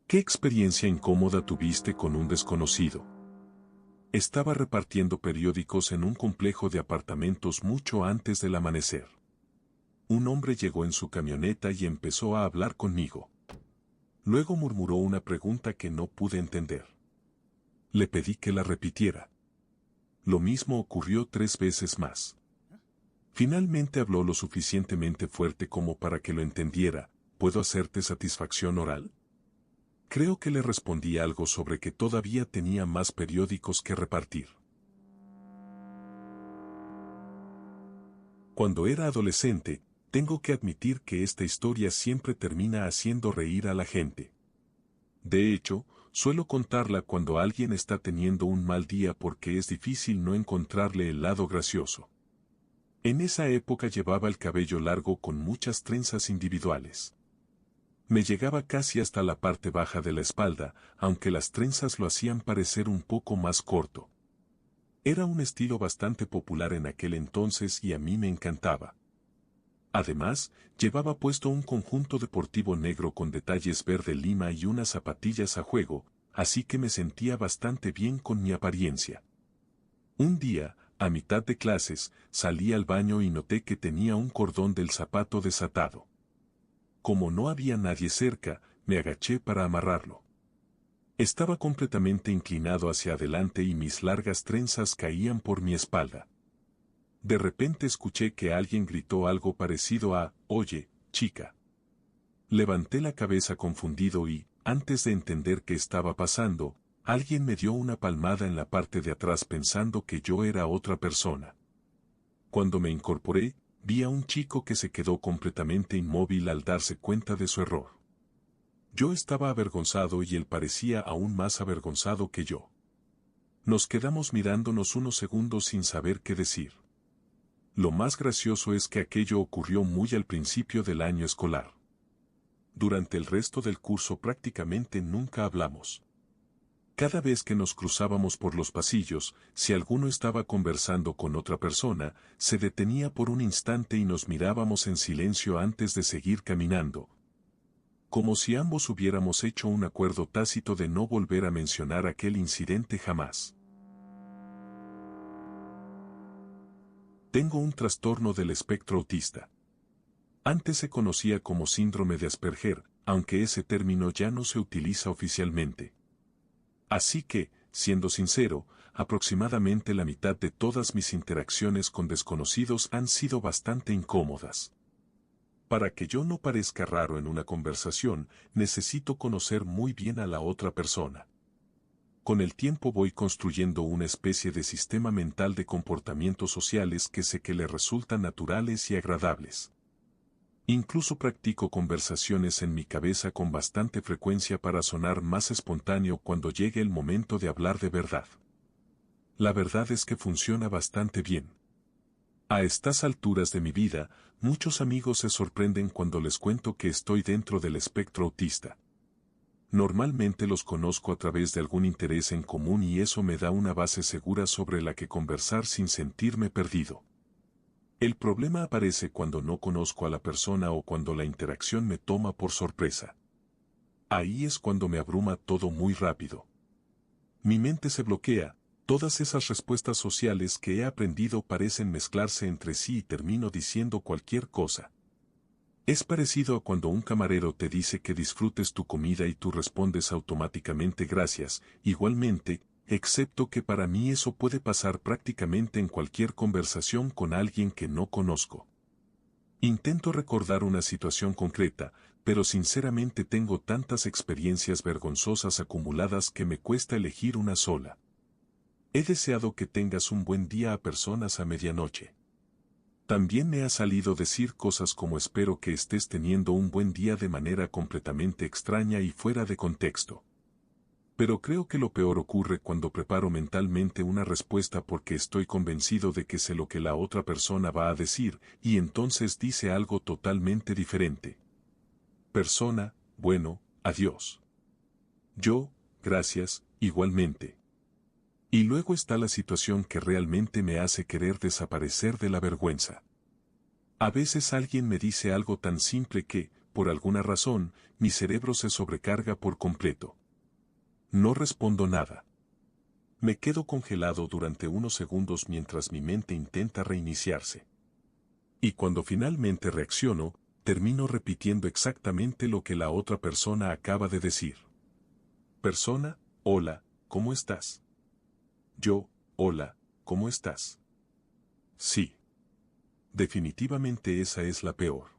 ¿Qué experiencia incómoda tuviste con un desconocido? Estaba repartiendo periódicos en un complejo de apartamentos mucho antes del amanecer. Un hombre llegó en su camioneta y empezó a hablar conmigo. Luego murmuró una pregunta que no pude entender. Le pedí que la repitiera. Lo mismo ocurrió 3 veces más. Finalmente habló lo suficientemente fuerte como para que lo entendiera. ¿Puedo hacerte satisfacción oral? Creo que le respondí algo sobre que todavía tenía más periódicos que repartir. Cuando era adolescente, tengo que admitir que esta historia siempre termina haciendo reír a la gente. De hecho, suelo contarla cuando alguien está teniendo un mal día porque es difícil no encontrarle el lado gracioso. En esa época llevaba el cabello largo con muchas trenzas individuales. Me llegaba casi hasta la parte baja de la espalda, aunque las trenzas lo hacían parecer un poco más corto. Era un estilo bastante popular en aquel entonces y a mí me encantaba. Además, llevaba puesto un conjunto deportivo negro con detalles verde lima y unas zapatillas a juego, así que me sentía bastante bien con mi apariencia. Un día, a mitad de clases, salí al baño y noté que tenía un cordón del zapato desatado. Como no había nadie cerca, me agaché para amarrarlo. Estaba completamente inclinado hacia adelante y mis largas trenzas caían por mi espalda. De repente escuché que alguien gritó algo parecido a, «Oye, chica». Levanté la cabeza confundido y, antes de entender qué estaba pasando, alguien me dio una palmada en la parte de atrás pensando que yo era otra persona. Cuando me incorporé, vi a un chico que se quedó completamente inmóvil al darse cuenta de su error. Yo estaba avergonzado y él parecía aún más avergonzado que yo. Nos quedamos mirándonos unos segundos sin saber qué decir. Lo más gracioso es que aquello ocurrió muy al principio del año escolar. Durante el resto del curso prácticamente nunca hablamos. Cada vez que nos cruzábamos por los pasillos, si alguno estaba conversando con otra persona, se detenía por un instante y nos mirábamos en silencio antes de seguir caminando. Como si ambos hubiéramos hecho un acuerdo tácito de no volver a mencionar aquel incidente jamás. Tengo un trastorno del espectro autista. Antes se conocía como síndrome de Asperger, aunque ese término ya no se utiliza oficialmente. Así que, siendo sincero, aproximadamente la mitad de todas mis interacciones con desconocidos han sido bastante incómodas. Para que yo no parezca raro en una conversación, necesito conocer muy bien a la otra persona. Con el tiempo voy construyendo una especie de sistema mental de comportamientos sociales que sé que le resultan naturales y agradables. Incluso practico conversaciones en mi cabeza con bastante frecuencia para sonar más espontáneo cuando llegue el momento de hablar de verdad. La verdad es que funciona bastante bien. A estas alturas de mi vida, muchos amigos se sorprenden cuando les cuento que estoy dentro del espectro autista. Normalmente los conozco a través de algún interés en común y eso me da una base segura sobre la que conversar sin sentirme perdido. El problema aparece cuando no conozco a la persona o cuando la interacción me toma por sorpresa. Ahí es cuando me abruma todo muy rápido. Mi mente se bloquea, todas esas respuestas sociales que he aprendido parecen mezclarse entre sí y termino diciendo cualquier cosa. Es parecido a cuando un camarero te dice que disfrutes tu comida y tú respondes automáticamente gracias, igualmente, excepto que para mí eso puede pasar prácticamente en cualquier conversación con alguien que no conozco. Intento recordar una situación concreta, pero sinceramente tengo tantas experiencias vergonzosas acumuladas que me cuesta elegir una sola. He deseado que tengas un buen día a personas a medianoche. También me ha salido decir cosas como espero que estés teniendo un buen día de manera completamente extraña y fuera de contexto. Pero creo que lo peor ocurre cuando preparo mentalmente una respuesta porque estoy convencido de que sé lo que la otra persona va a decir, y entonces dice algo totalmente diferente. Persona, bueno, adiós. Yo, gracias, igualmente. Y luego está la situación que realmente me hace querer desaparecer de la vergüenza. A veces alguien me dice algo tan simple que, por alguna razón, mi cerebro se sobrecarga por completo. No respondo nada. Me quedo congelado durante unos segundos mientras mi mente intenta reiniciarse. Y cuando finalmente reacciono, termino repitiendo exactamente lo que la otra persona acaba de decir. Persona, hola, ¿cómo estás? Yo, hola, ¿cómo estás? Sí. Definitivamente esa es la peor.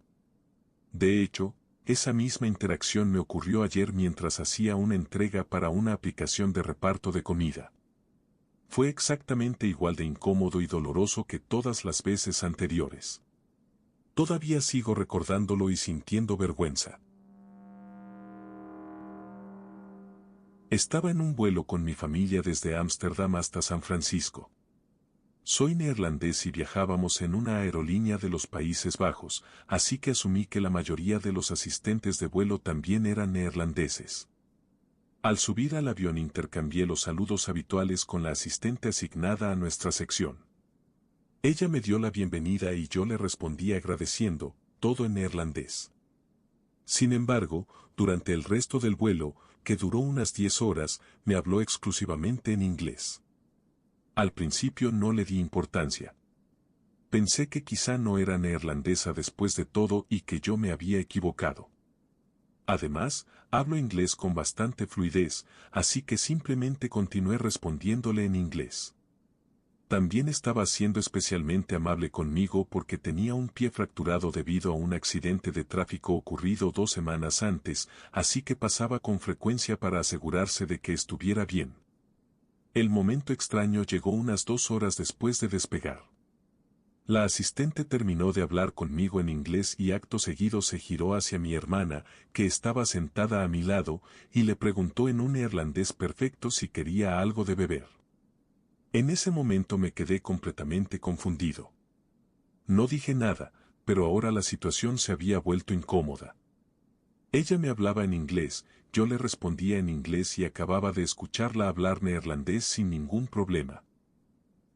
De hecho, esa misma interacción me ocurrió ayer mientras hacía una entrega para una aplicación de reparto de comida. Fue exactamente igual de incómodo y doloroso que todas las veces anteriores. Todavía sigo recordándolo y sintiendo vergüenza. Estaba en un vuelo con mi familia desde Ámsterdam hasta San Francisco. Soy neerlandés y viajábamos en una aerolínea de los Países Bajos, así que asumí que la mayoría de los asistentes de vuelo también eran neerlandeses. Al subir al avión intercambié los saludos habituales con la asistente asignada a nuestra sección. Ella me dio la bienvenida y yo le respondí agradeciendo, todo en neerlandés. Sin embargo, durante el resto del vuelo, que duró unas 10 horas, me habló exclusivamente en inglés. Al principio no le di importancia. Pensé que quizá no era neerlandesa después de todo y que yo me había equivocado. Además, hablo inglés con bastante fluidez, así que simplemente continué respondiéndole en inglés. También estaba siendo especialmente amable conmigo porque tenía un pie fracturado debido a un accidente de tráfico ocurrido 2 semanas antes, así que pasaba con frecuencia para asegurarse de que estuviera bien. El momento extraño llegó unas 2 horas después de despegar. La asistente terminó de hablar conmigo en inglés y acto seguido se giró hacia mi hermana, que estaba sentada a mi lado, y le preguntó en un neerlandés perfecto si quería algo de beber. En ese momento me quedé completamente confundido. No dije nada, pero ahora la situación se había vuelto incómoda. Ella me hablaba en inglés, yo le respondía en inglés y acababa de escucharla hablar neerlandés sin ningún problema.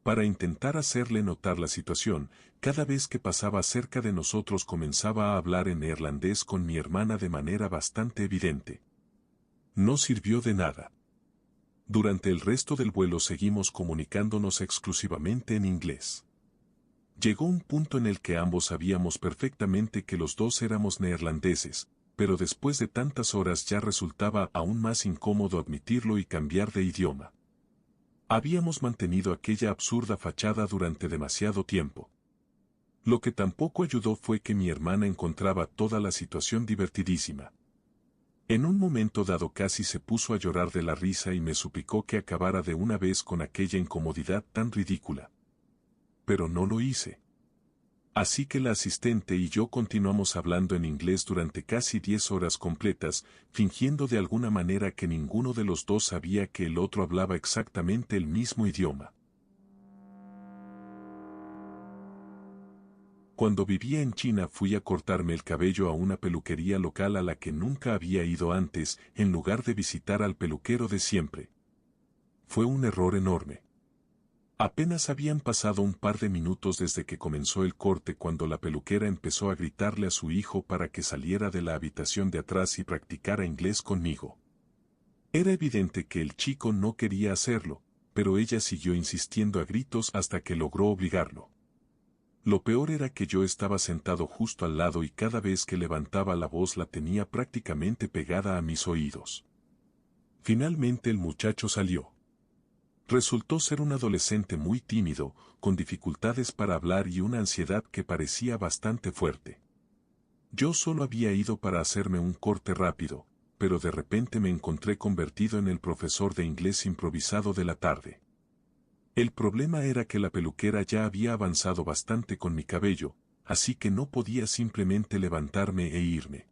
Para intentar hacerle notar la situación, cada vez que pasaba cerca de nosotros comenzaba a hablar en neerlandés con mi hermana de manera bastante evidente. No sirvió de nada. Durante el resto del vuelo seguimos comunicándonos exclusivamente en inglés. Llegó un punto en el que ambos sabíamos perfectamente que los dos éramos neerlandeses, pero después de tantas horas ya resultaba aún más incómodo admitirlo y cambiar de idioma. Habíamos mantenido aquella absurda fachada durante demasiado tiempo. Lo que tampoco ayudó fue que mi hermana encontraba toda la situación divertidísima. En un momento dado casi se puso a llorar de la risa y me suplicó que acabara de una vez con aquella incomodidad tan ridícula. Pero no lo hice. Así que la asistente y yo continuamos hablando en inglés durante casi 10 horas completas, fingiendo de alguna manera que ninguno de los dos sabía que el otro hablaba exactamente el mismo idioma. Cuando vivía en China fui a cortarme el cabello a una peluquería local a la que nunca había ido antes, en lugar de visitar al peluquero de siempre. Fue un error enorme. Apenas habían pasado un par de minutos desde que comenzó el corte cuando la peluquera empezó a gritarle a su hijo para que saliera de la habitación de atrás y practicara inglés conmigo. Era evidente que el chico no quería hacerlo, pero ella siguió insistiendo a gritos hasta que logró obligarlo. Lo peor era que yo estaba sentado justo al lado y cada vez que levantaba la voz la tenía prácticamente pegada a mis oídos. Finalmente el muchacho salió. Resultó ser un adolescente muy tímido, con dificultades para hablar y una ansiedad que parecía bastante fuerte. Yo solo había ido para hacerme un corte rápido, pero de repente me encontré convertido en el profesor de inglés improvisado de la tarde. El problema era que la peluquera ya había avanzado bastante con mi cabello, así que no podía simplemente levantarme e irme.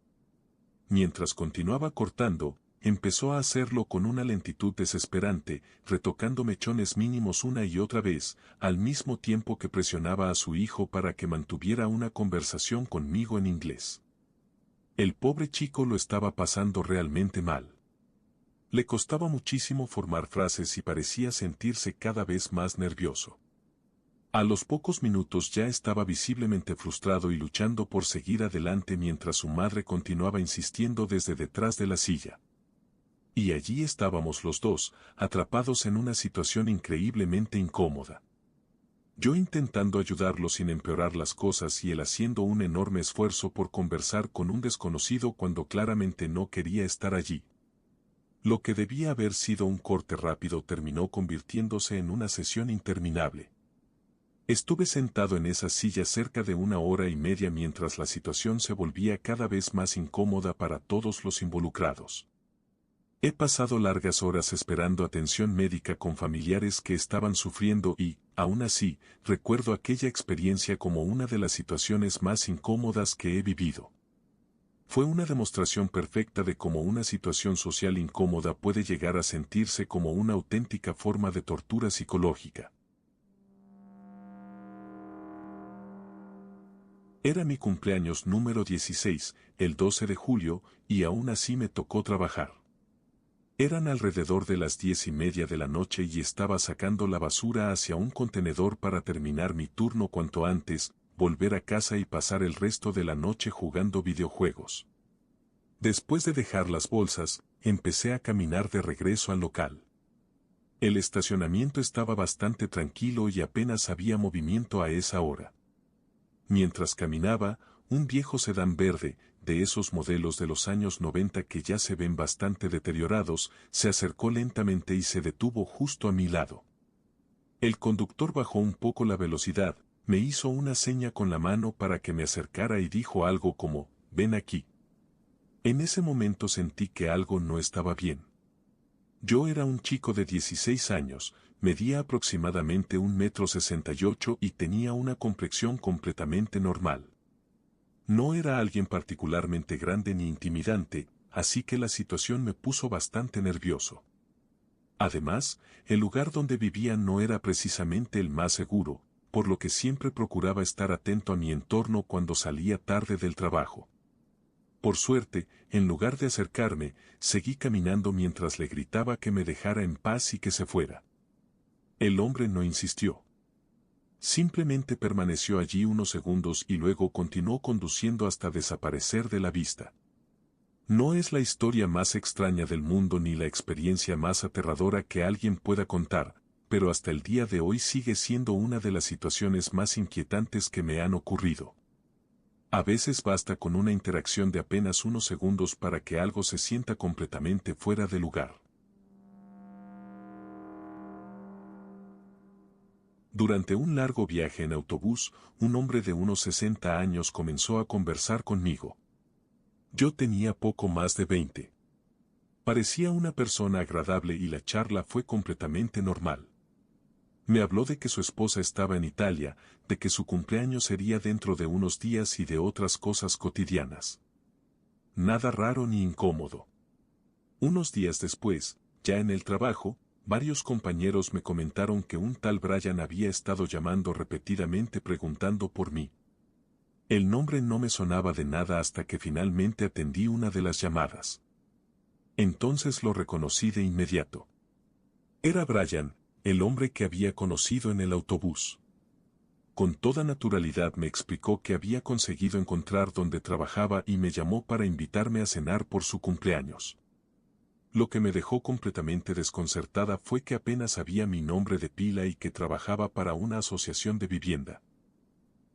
Mientras continuaba cortando, empezó a hacerlo con una lentitud desesperante, retocando mechones mínimos una y otra vez, al mismo tiempo que presionaba a su hijo para que mantuviera una conversación conmigo en inglés. El pobre chico lo estaba pasando realmente mal. Le costaba muchísimo formar frases y parecía sentirse cada vez más nervioso. A los pocos minutos ya estaba visiblemente frustrado y luchando por seguir adelante mientras su madre continuaba insistiendo desde detrás de la silla. Y allí estábamos los dos, atrapados en una situación increíblemente incómoda. Yo intentando ayudarlo sin empeorar las cosas y él haciendo un enorme esfuerzo por conversar con un desconocido cuando claramente no quería estar allí. Lo que debía haber sido un corte rápido terminó convirtiéndose en una sesión interminable. Estuve sentado en esa silla cerca de 1 hora y media mientras la situación se volvía cada vez más incómoda para todos los involucrados. He pasado largas horas esperando atención médica con familiares que estaban sufriendo y, aún así, recuerdo aquella experiencia como una de las situaciones más incómodas que he vivido. Fue una demostración perfecta de cómo una situación social incómoda puede llegar a sentirse como una auténtica forma de tortura psicológica. Era mi cumpleaños número 16, el 12 de julio, y aún así me tocó trabajar. Eran alrededor de las 10:30 de la noche y estaba sacando la basura hacia un contenedor para terminar mi turno cuanto antes, volver a casa y pasar el resto de la noche jugando videojuegos. Después de dejar las bolsas, empecé a caminar de regreso al local. El estacionamiento estaba bastante tranquilo y apenas había movimiento a esa hora. Mientras caminaba, un viejo sedán verde, de esos modelos de los años 90 que ya se ven bastante deteriorados, se acercó lentamente y se detuvo justo a mi lado. El conductor bajó un poco la velocidad, me hizo una seña con la mano para que me acercara y dijo algo como, «Ven aquí». En ese momento sentí que algo no estaba bien. Yo era un chico de 16 años, medía aproximadamente 1,68 m y tenía una complexión completamente normal. No era alguien particularmente grande ni intimidante, así que la situación me puso bastante nervioso. Además, el lugar donde vivía no era precisamente el más seguro, por lo que siempre procuraba estar atento a mi entorno cuando salía tarde del trabajo. Por suerte, en lugar de acercarme, seguí caminando mientras le gritaba que me dejara en paz y que se fuera. El hombre no insistió. Simplemente permaneció allí unos segundos y luego continuó conduciendo hasta desaparecer de la vista. No es la historia más extraña del mundo ni la experiencia más aterradora que alguien pueda contar, pero hasta el día de hoy sigue siendo una de las situaciones más inquietantes que me han ocurrido. A veces basta con una interacción de apenas unos segundos para que algo se sienta completamente fuera de lugar. Durante un largo viaje en autobús, un hombre de unos 60 años comenzó a conversar conmigo. Yo tenía poco más de 20. Parecía una persona agradable y la charla fue completamente normal. Me habló de que su esposa estaba en Italia, de que su cumpleaños sería dentro de unos días y de otras cosas cotidianas. Nada raro ni incómodo. Unos días después, ya en el trabajo, varios compañeros me comentaron que un tal Brian había estado llamando repetidamente preguntando por mí. El nombre no me sonaba de nada hasta que finalmente atendí una de las llamadas. Entonces lo reconocí de inmediato. Era Brian, el hombre que había conocido en el autobús. Con toda naturalidad me explicó que había conseguido encontrar donde trabajaba y me llamó para invitarme a cenar por su cumpleaños. Lo que me dejó completamente desconcertada fue que apenas sabía mi nombre de pila y que trabajaba para una asociación de vivienda.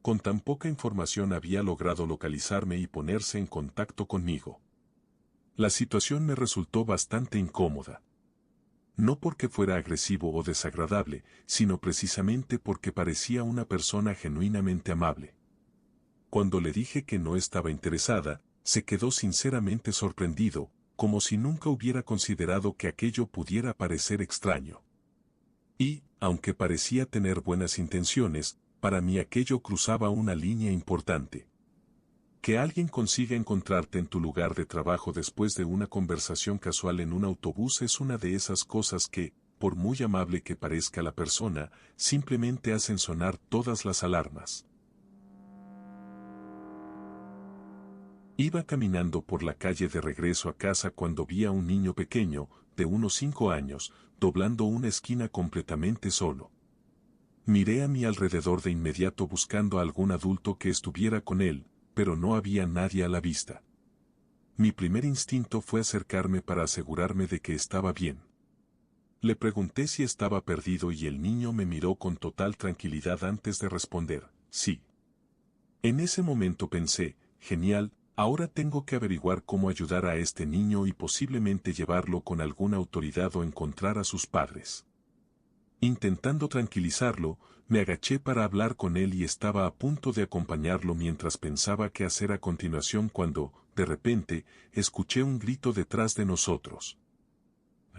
Con tan poca información había logrado localizarme y ponerse en contacto conmigo. La situación me resultó bastante incómoda. No porque fuera agresivo o desagradable, sino precisamente porque parecía una persona genuinamente amable. Cuando le dije que no estaba interesada, se quedó sinceramente sorprendido, como si nunca hubiera considerado que aquello pudiera parecer extraño. Y, aunque parecía tener buenas intenciones, para mí aquello cruzaba una línea importante. Que alguien consiga encontrarte en tu lugar de trabajo después de una conversación casual en un autobús es una de esas cosas que, por muy amable que parezca la persona, simplemente hacen sonar todas las alarmas. Iba caminando por la calle de regreso a casa cuando vi a un niño pequeño, de unos 5 años, doblando una esquina completamente solo. Miré a mi alrededor de inmediato buscando a algún adulto que estuviera con él, pero no había nadie a la vista. Mi primer instinto fue acercarme para asegurarme de que estaba bien. Le pregunté si estaba perdido y el niño me miró con total tranquilidad antes de responder, sí. En ese momento pensé, genial, ahora tengo que averiguar cómo ayudar a este niño y posiblemente llevarlo con alguna autoridad o encontrar a sus padres. Intentando tranquilizarlo, me agaché para hablar con él y estaba a punto de acompañarlo mientras pensaba qué hacer a continuación cuando, de repente, escuché un grito detrás de nosotros.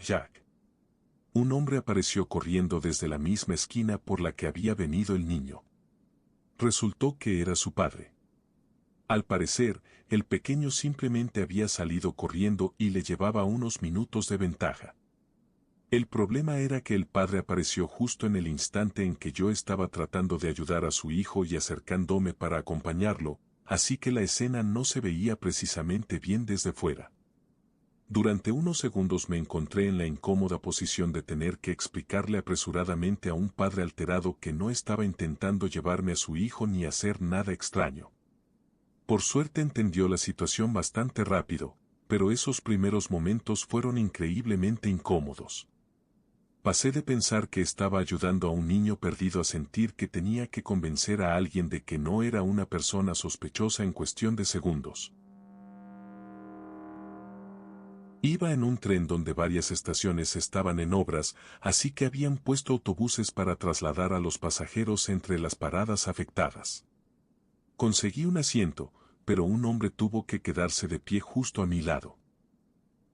Jack. Un hombre apareció corriendo desde la misma esquina por la que había venido el niño. Resultó que era su padre. Al parecer, el pequeño simplemente había salido corriendo y le llevaba unos minutos de ventaja. El problema era que el padre apareció justo en el instante en que yo estaba tratando de ayudar a su hijo y acercándome para acompañarlo, así que la escena no se veía precisamente bien desde fuera. Durante unos segundos me encontré en la incómoda posición de tener que explicarle apresuradamente a un padre alterado que no estaba intentando llevarme a su hijo ni hacer nada extraño. Por suerte entendió la situación bastante rápido, pero esos primeros momentos fueron increíblemente incómodos. Pasé de pensar que estaba ayudando a un niño perdido a sentir que tenía que convencer a alguien de que no era una persona sospechosa en cuestión de segundos. Iba en un tren donde varias estaciones estaban en obras, así que habían puesto autobuses para trasladar a los pasajeros entre las paradas afectadas. Conseguí un asiento, pero un hombre tuvo que quedarse de pie justo a mi lado.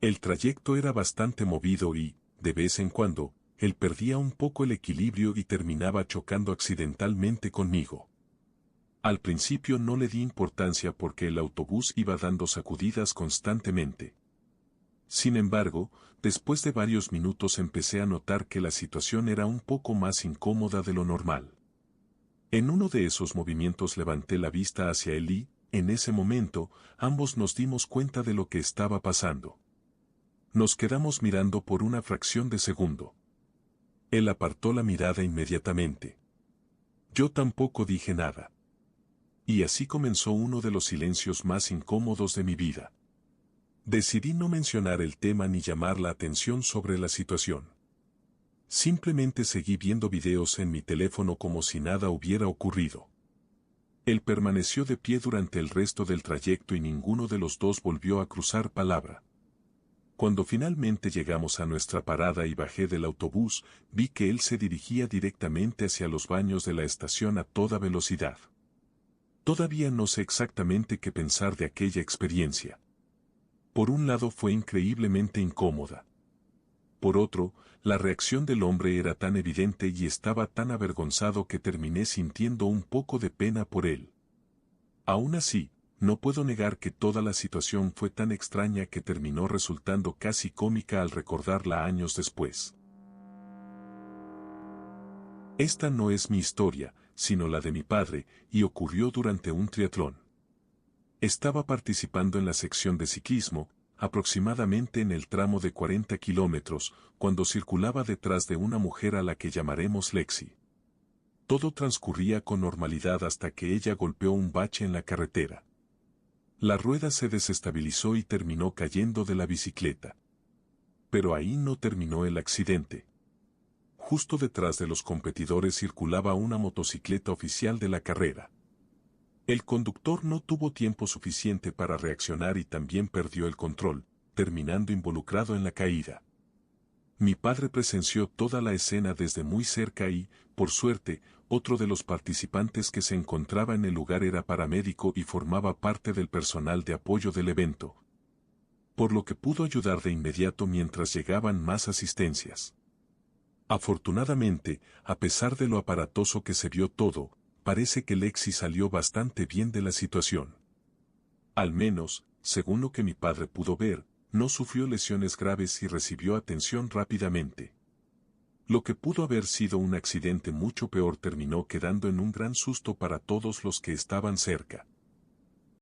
El trayecto era bastante movido y, de vez en cuando, él perdía un poco el equilibrio y terminaba chocando accidentalmente conmigo. Al principio no le di importancia porque el autobús iba dando sacudidas constantemente. Sin embargo, después de varios minutos empecé a notar que la situación era un poco más incómoda de lo normal. En uno de esos movimientos levanté la vista hacia él y, en ese momento, ambos nos dimos cuenta de lo que estaba pasando. Nos quedamos mirando por una fracción de segundo. Él apartó la mirada inmediatamente. Yo tampoco dije nada. Y así comenzó uno de los silencios más incómodos de mi vida. Decidí no mencionar el tema ni llamar la atención sobre la situación. Simplemente seguí viendo videos en mi teléfono como si nada hubiera ocurrido. Él permaneció de pie durante el resto del trayecto y ninguno de los dos volvió a cruzar palabra. Cuando finalmente llegamos a nuestra parada y bajé del autobús, vi que él se dirigía directamente hacia los baños de la estación a toda velocidad. Todavía no sé exactamente qué pensar de aquella experiencia. Por un lado fue increíblemente incómoda. Por otro, la reacción del hombre era tan evidente y estaba tan avergonzado que terminé sintiendo un poco de pena por él. Aún así, no puedo negar que toda la situación fue tan extraña que terminó resultando casi cómica al recordarla años después. Esta no es mi historia, sino la de mi padre, y ocurrió durante un triatlón. Estaba participando en la sección de ciclismo, aproximadamente en el tramo de 40 kilómetros, cuando circulaba detrás de una mujer a la que llamaremos Lexi. Todo transcurría con normalidad hasta que ella golpeó un bache en la carretera. La rueda se desestabilizó y terminó cayendo de la bicicleta. Pero ahí no terminó el accidente. Justo detrás de los competidores circulaba una motocicleta oficial de la carrera. El conductor no tuvo tiempo suficiente para reaccionar y también perdió el control, terminando involucrado en la caída. Mi padre presenció toda la escena desde muy cerca y, por suerte, otro de los participantes que se encontraba en el lugar era paramédico y formaba parte del personal de apoyo del evento, por lo que pudo ayudar de inmediato mientras llegaban más asistencias. Afortunadamente, a pesar de lo aparatoso que se vio todo, parece que Lexi salió bastante bien de la situación. Al menos, según lo que mi padre pudo ver, no sufrió lesiones graves y recibió atención rápidamente. Lo que pudo haber sido un accidente mucho peor terminó quedando en un gran susto para todos los que estaban cerca.